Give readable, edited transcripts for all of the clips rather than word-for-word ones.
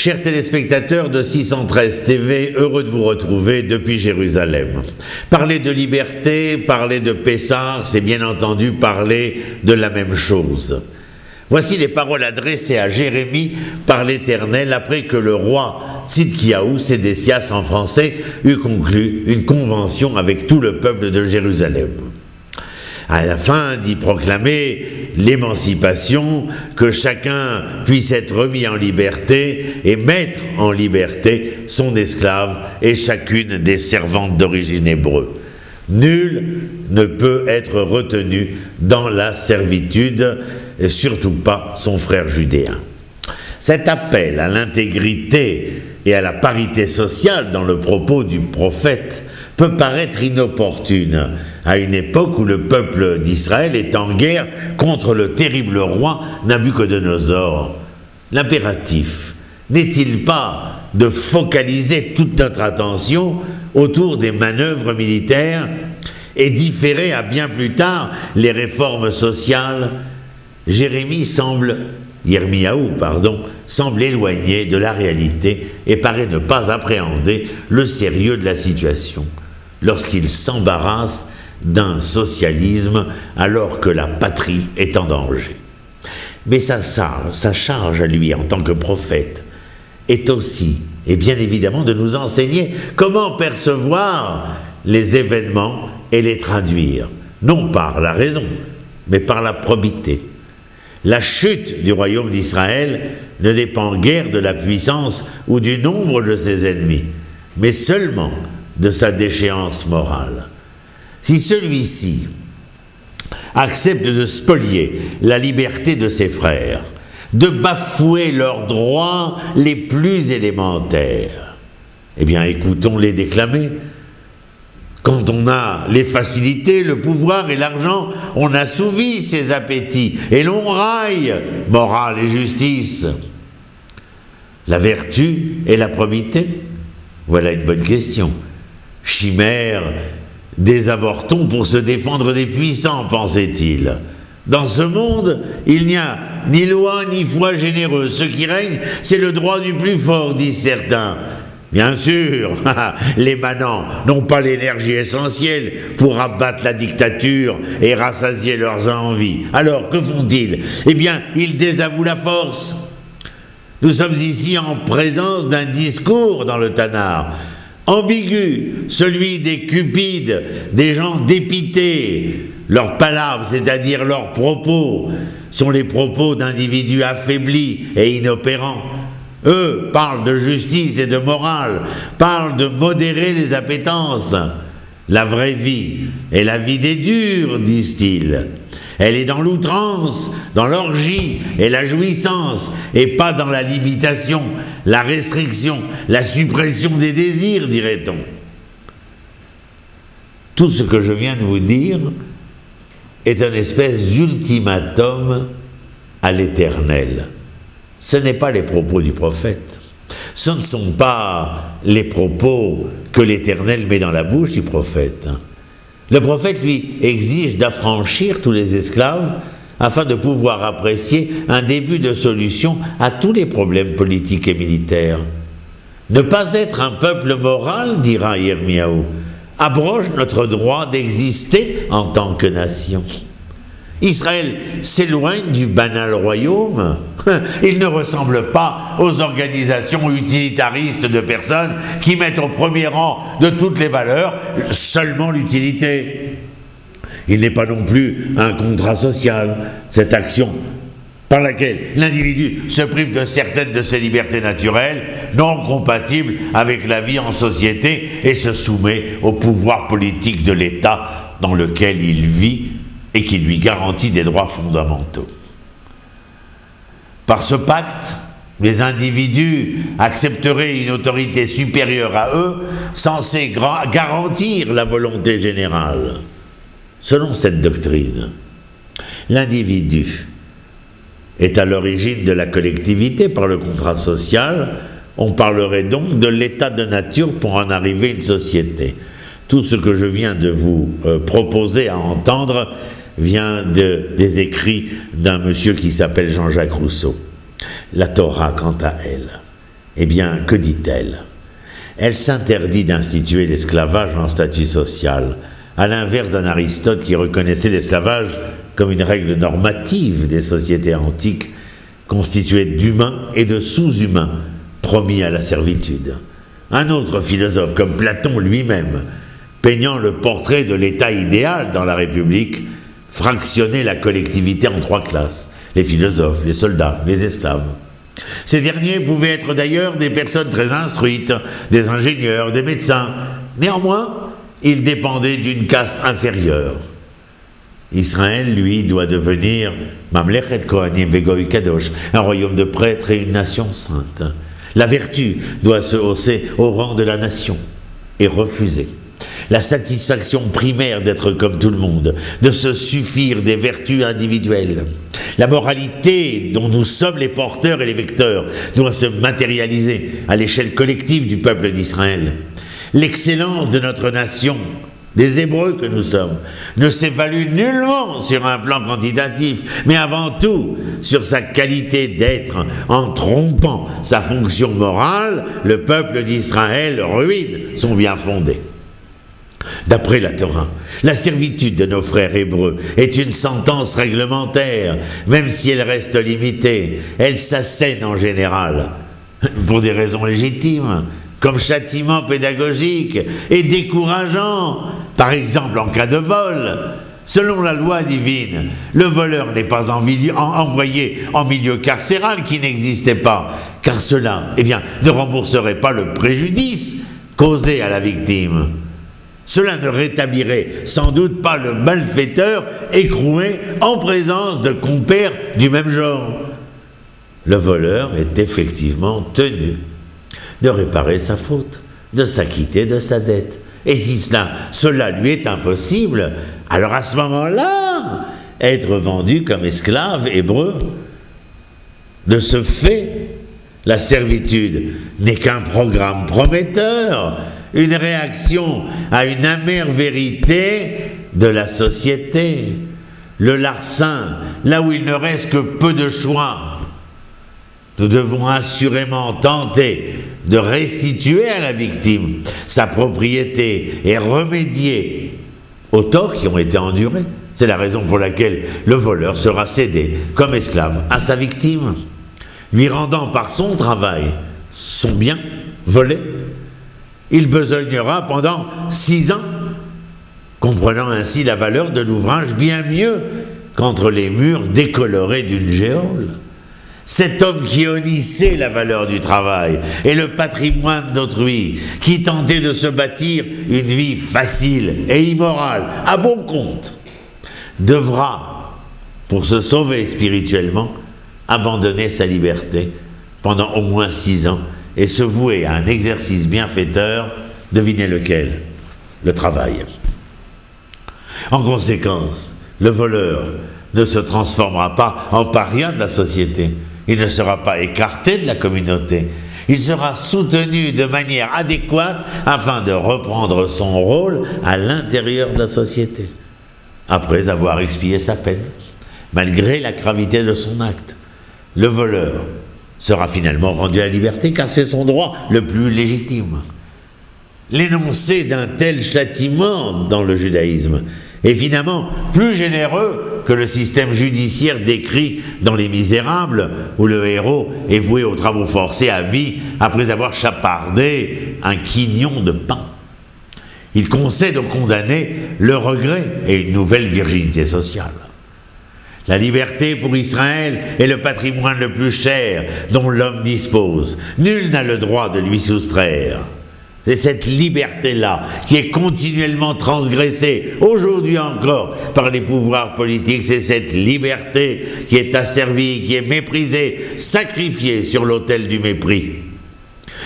Chers téléspectateurs de 613 TV, heureux de vous retrouver depuis Jérusalem. Parler de liberté, parler de Pessah, c'est bien entendu parler de la même chose. Voici les paroles adressées à Jérémie par l'Éternel après que le roi Tzidkiaou, Sédécias en français, eut conclu une convention avec tout le peuple de Jérusalem. À la fin d'y proclamer l'émancipation, que chacun puisse être remis en liberté et mettre en liberté son esclave et chacune des servantes d'origine hébreu. Nul ne peut être retenu dans la servitude, et surtout pas son frère judéen. Cet appel à l'intégrité et à la parité sociale dans le propos du prophète peut paraître inopportune à une époque où le peuple d'Israël est en guerre contre le terrible roi Nabuchodonosor. L'impératif n'est-il pas de focaliser toute notre attention autour des manœuvres militaires et différer à bien plus tard les réformes sociales? Yirmiyahu semble éloigné de la réalité et paraît ne pas appréhender le sérieux de la situation lorsqu'il s'embarrasse d'un socialisme alors que la patrie est en danger. Mais sa charge à lui en tant que prophète est aussi, et bien évidemment, de nous enseigner comment percevoir les événements et les traduire, non par la raison, mais par la probité. La chute du royaume d'Israël ne dépend guère de la puissance ou du nombre de ses ennemis, mais seulement de sa déchéance morale. Si celui-ci accepte de spolier la liberté de ses frères, de bafouer leurs droits les plus élémentaires, eh bien écoutons-les déclamer. Quand on a les facilités, le pouvoir et l'argent, on assouvit ses appétits et l'on raille morale et justice. La vertu et la probité? Voilà une bonne question. Chimère, désavortons pour se défendre des puissants, pensait-il. Dans ce monde, il n'y a ni loi ni foi généreuse. Ce qui règne, c'est le droit du plus fort, disent certains. Bien sûr, les manants n'ont pas l'énergie essentielle pour abattre la dictature et rassasier leurs envies. Alors, que font-ils? Eh bien, ils désavouent la force. Nous sommes ici en présence d'un discours dans le Tanakh, ambigu, celui des cupides, des gens dépités. Leurs palabres, c'est-à-dire leurs propos, sont les propos d'individus affaiblis et inopérants. Eux parlent de justice et de morale, parlent de modérer les appétences. La vraie vie est la vie des durs, disent-ils. Elle est dans l'outrance, dans l'orgie et la jouissance, et pas dans la limitation, la restriction, la suppression des désirs, dirait-on. Tout ce que je viens de vous dire est une espèce d'ultimatum à l'Éternel. Ce n'est pas les propos du prophète. Ce ne sont pas les propos que l'Éternel met dans la bouche du prophète. Le prophète, lui, exige d'affranchir tous les esclaves afin de pouvoir apprécier un début de solution à tous les problèmes politiques et militaires. Ne pas être un peuple moral, dira Yirmiyahu, abroge notre droit d'exister en tant que nation. Israël s'éloigne du banal royaume. Il ne ressemble pas aux organisations utilitaristes de personnes qui mettent au premier rang de toutes les valeurs seulement l'utilité. Il n'est pas non plus un contrat social, cette action par laquelle l'individu se prive de certaines de ses libertés naturelles, non compatibles avec la vie en société, et se soumet au pouvoir politique de l'État dans lequel il vit et qui lui garantit des droits fondamentaux. Par ce pacte, les individus accepteraient une autorité supérieure à eux, censée garantir la volonté générale. Selon cette doctrine, l'individu est à l'origine de la collectivité par le contrat social. On parlerait donc de l'état de nature pour en arriver à une société. Tout ce que je viens de vous proposer à entendre vient des écrits d'un monsieur qui s'appelle Jean-Jacques Rousseau. La Torah, quant à elle, Eh bien, que dit-elle? Elle s'interdit d'instituer l'esclavage en statut social, à l'inverse d'un Aristote qui reconnaissait l'esclavage comme une règle normative des sociétés antiques, constituées d'humains et de sous-humains, promis à la servitude. Un autre philosophe, comme Platon lui-même, peignant le portrait de l'État idéal dans la République, fractionnait la collectivité en 3 classes, les philosophes, les soldats, les esclaves. Ces derniers pouvaient être d'ailleurs des personnes très instruites, des ingénieurs, des médecins. Néanmoins, ils dépendaient d'une caste inférieure. Israël, lui, doit devenir Mamlechet Kohanim Vegoy Kadosh, un royaume de prêtres et une nation sainte. La vertu doit se hausser au rang de la nation et refuser la satisfaction primaire d'être comme tout le monde, de se suffire des vertus individuelles. La moralité dont nous sommes les porteurs et les vecteurs doit se matérialiser à l'échelle collective du peuple d'Israël. L'excellence de notre nation, des Hébreux que nous sommes, ne s'évalue nullement sur un plan quantitatif, mais avant tout sur sa qualité d'être. En trompant sa fonction morale, le peuple d'Israël ruine son bien fondé. D'après la Torah, la servitude de nos frères hébreux est une sentence réglementaire, même si elle reste limitée. Elle s'assène en général, pour des raisons légitimes, comme châtiment pédagogique et décourageant, par exemple en cas de vol. Selon la loi divine, le voleur n'est pas envoyé en milieu carcéral qui n'existait pas, car cela, ne rembourserait pas le préjudice causé à la victime. Cela ne rétablirait sans doute pas le malfaiteur écroué en présence de compères du même genre. Le voleur est effectivement tenu de réparer sa faute, de s'acquitter de sa dette. Et si cela lui est impossible, alors à ce moment-là, être vendu comme esclave hébreu. De ce fait, la servitude n'est qu'un programme prometteur, une réaction à une amère vérité de la société. Le larcin, là où il ne reste que peu de choix, nous devons assurément tenter de restituer à la victime sa propriété et remédier aux torts qui ont été endurés. C'est la raison pour laquelle le voleur sera cédé comme esclave à sa victime, lui rendant par son travail son bien volé. Il besognera pendant 6 ans, comprenant ainsi la valeur de l'ouvrage bien mieux qu'entre les murs décolorés d'une géole. Cet homme qui honnissait la valeur du travail et le patrimoine d'autrui, qui tentait de se bâtir une vie facile et immorale, à bon compte, devra, pour se sauver spirituellement, abandonner sa liberté pendant au moins 6 ans et se vouer à un exercice bienfaiteur, devinez lequel? Le travail. En conséquence, le voleur ne se transformera pas en paria de la société, il ne sera pas écarté de la communauté, il sera soutenu de manière adéquate afin de reprendre son rôle à l'intérieur de la société, après avoir expié sa peine, malgré la gravité de son acte. Le voleur sera finalement rendu à la liberté, car c'est son droit le plus légitime. L'énoncé d'un tel châtiment dans le judaïsme est finalement plus généreux que le système judiciaire décrit dans Les Misérables, où le héros est voué aux travaux forcés à vie après avoir chapardé un quignon de pain. Il concède aux condamnés le regret et une nouvelle virginité sociale. La liberté pour Israël est le patrimoine le plus cher dont l'homme dispose. Nul n'a le droit de lui soustraire. C'est cette liberté-là qui est continuellement transgressée, aujourd'hui encore, par les pouvoirs politiques. C'est cette liberté qui est asservie, qui est méprisée, sacrifiée sur l'autel du mépris.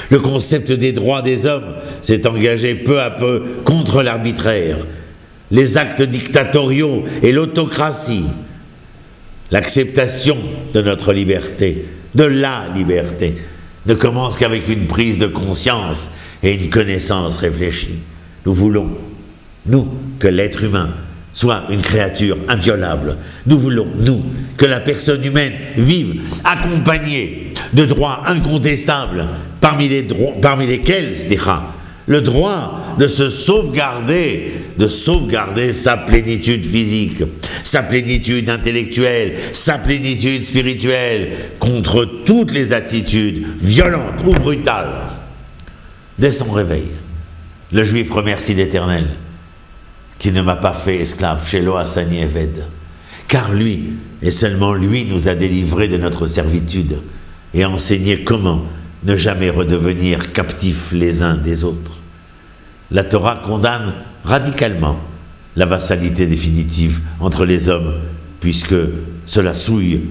Le concept des droits des hommes s'est engagé peu à peu contre l'arbitraire, les actes dictatoriaux et l'autocratie. L'acceptation de notre liberté, de la liberté, ne commence qu'avec une prise de conscience et une connaissance réfléchie. Nous voulons, nous, que l'être humain soit une créature inviolable. Nous voulons, nous, que la personne humaine vive accompagnée de droits incontestables, parmi lesquels, le droit de se sauvegarder, sa plénitude physique, sa plénitude intellectuelle, sa plénitude spirituelle, contre toutes les attitudes violentes ou brutales. Dès son réveil, le Juif remercie l'Éternel, qui ne m'a pas fait esclave chez Lo Hassani Eved, car lui, et seulement lui, nous a délivrés de notre servitude et enseigné comment ne jamais redevenir captifs les uns des autres. La Torah condamne radicalement la vassalité définitive entre les hommes, puisque cela souille,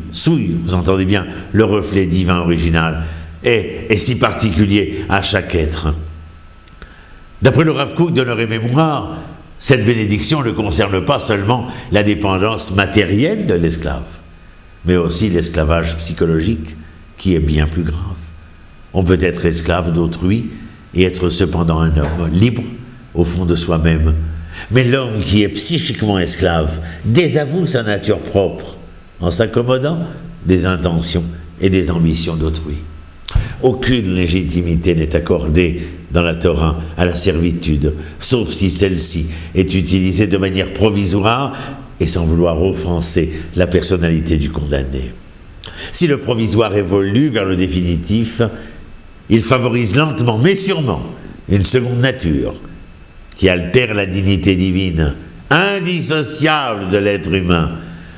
vous entendez bien, le reflet divin original, et si particulier à chaque être. D'après le Rav Kook d'Honneur et Mémoire, cette bénédiction ne concerne pas seulement la dépendance matérielle de l'esclave, mais aussi l'esclavage psychologique, qui est bien plus grave. On peut être esclave d'autrui et être cependant un homme libre au fond de soi-même. Mais l'homme qui est psychiquement esclave désavoue sa nature propre en s'accommodant des intentions et des ambitions d'autrui. Aucune légitimité n'est accordée dans la Torah à la servitude, sauf si celle-ci est utilisée de manière provisoire et sans vouloir offenser la personnalité du condamné. Si le provisoire évolue vers le définitif, il favorise lentement, mais sûrement, une seconde nature qui altère la dignité divine, indissociable de l'être humain.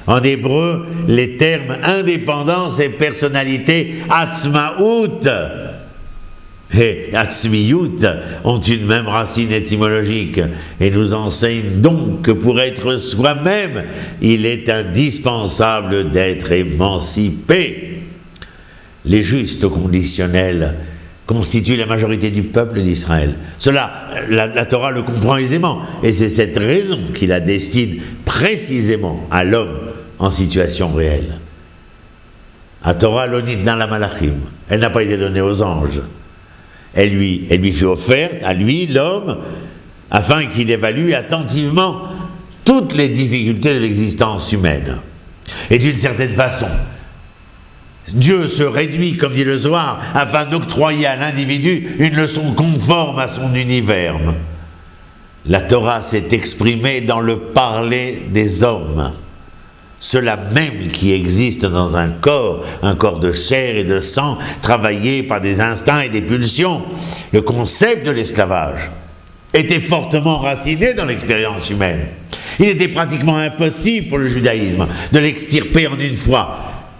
En hébreu, les termes indépendance et personnalité, atzmaout et atzmiyut, ont une même racine étymologique et nous enseignent donc que pour être soi-même, il est indispensable d'être émancipé. Les justes au conditionnel constituent la majorité du peuple d'Israël. Cela, la Torah le comprend aisément, et c'est cette raison qui la destine précisément à l'homme en situation réelle. La Torah l'onit dans la Malachim, elle n'a pas été donnée aux anges. Elle lui fut offerte, à lui, l'homme, afin qu'il évalue attentivement toutes les difficultés de l'existence humaine. Et d'une certaine façon, Dieu se réduit, comme dit le Zohar, afin d'octroyer à l'individu une leçon conforme à son univers. La Torah s'est exprimée dans le parler des hommes. Ceux-là même qui existent dans un corps de chair et de sang, travaillé par des instincts et des pulsions. Le concept de l'esclavage était fortement raciné dans l'expérience humaine. Il était pratiquement impossible pour le judaïsme de l'extirper en une fois.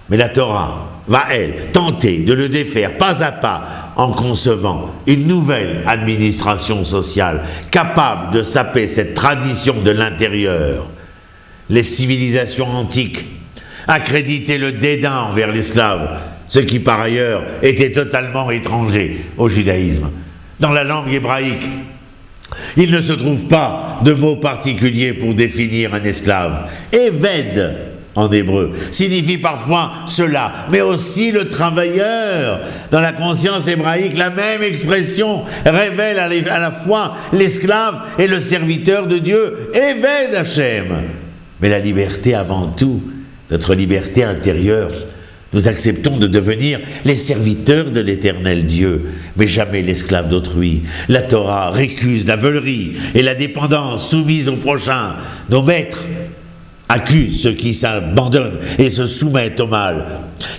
Mais la Torah va, elle, tenter de le défaire pas à pas en concevant une nouvelle administration sociale capable de saper cette tradition de l'intérieur. Les civilisations antiques accréditaient le dédain envers l'esclave, ce qui par ailleurs était totalement étranger au judaïsme. Dans la langue hébraïque, il ne se trouve pas de mot particulier pour définir un esclave. Eved, en hébreu, signifie parfois cela, mais aussi le travailleur. Dans la conscience hébraïque, la même expression révèle à la fois l'esclave et le serviteur de Dieu, Eved Hashem. Mais la liberté avant tout, notre liberté intérieure, nous acceptons de devenir les serviteurs de l'éternel Dieu, mais jamais l'esclave d'autrui. La Torah récuse la veulerie et la dépendance soumise au prochain. Nos maîtres accusent ceux qui s'abandonnent et se soumettent au mal.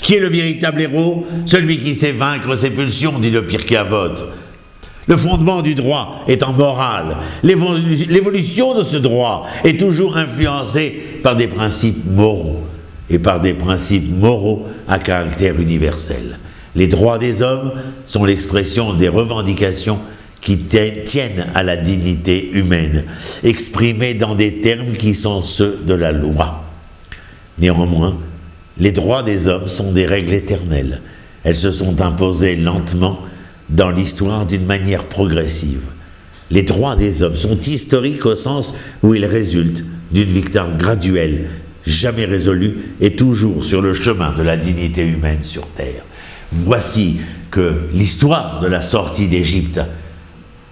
Qui est le véritable héros? Celui qui sait vaincre ses pulsions, dit le Pirkei Avot. Le fondement du droit étant moral, l'évolution de ce droit est toujours influencée par des principes moraux, et par des principes moraux à caractère universel. Les droits des hommes sont l'expression des revendications qui tiennent à la dignité humaine, exprimées dans des termes qui sont ceux de la loi. Néanmoins, les droits des hommes sont des règles éternelles. Elles se sont imposées lentement dans l'histoire d'une manière progressive. Les droits des hommes sont historiques au sens où ils résultent d'une victoire graduelle, jamais résolue et toujours sur le chemin de la dignité humaine sur terre. Voici que l'histoire de la sortie d'Égypte,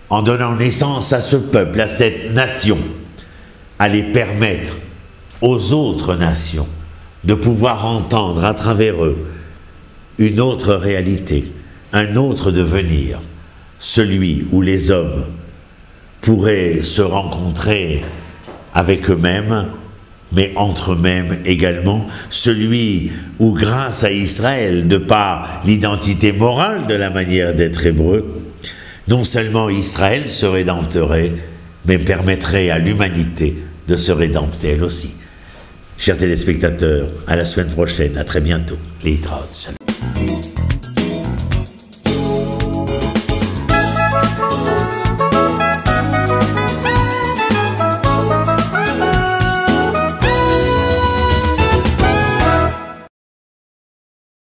en donnant naissance à ce peuple, à cette nation, allait permettre aux autres nations de pouvoir entendre à travers eux une autre réalité, un autre devenir, celui où les hommes pourraient se rencontrer avec eux-mêmes, mais entre eux-mêmes également, celui où, grâce à Israël, de par l'identité morale de la manière d'être hébreu, non seulement Israël se rédempterait, mais permettrait à l'humanité de se rédempter elle aussi. Chers téléspectateurs, à la semaine prochaine, à très bientôt. Leitraut, salut.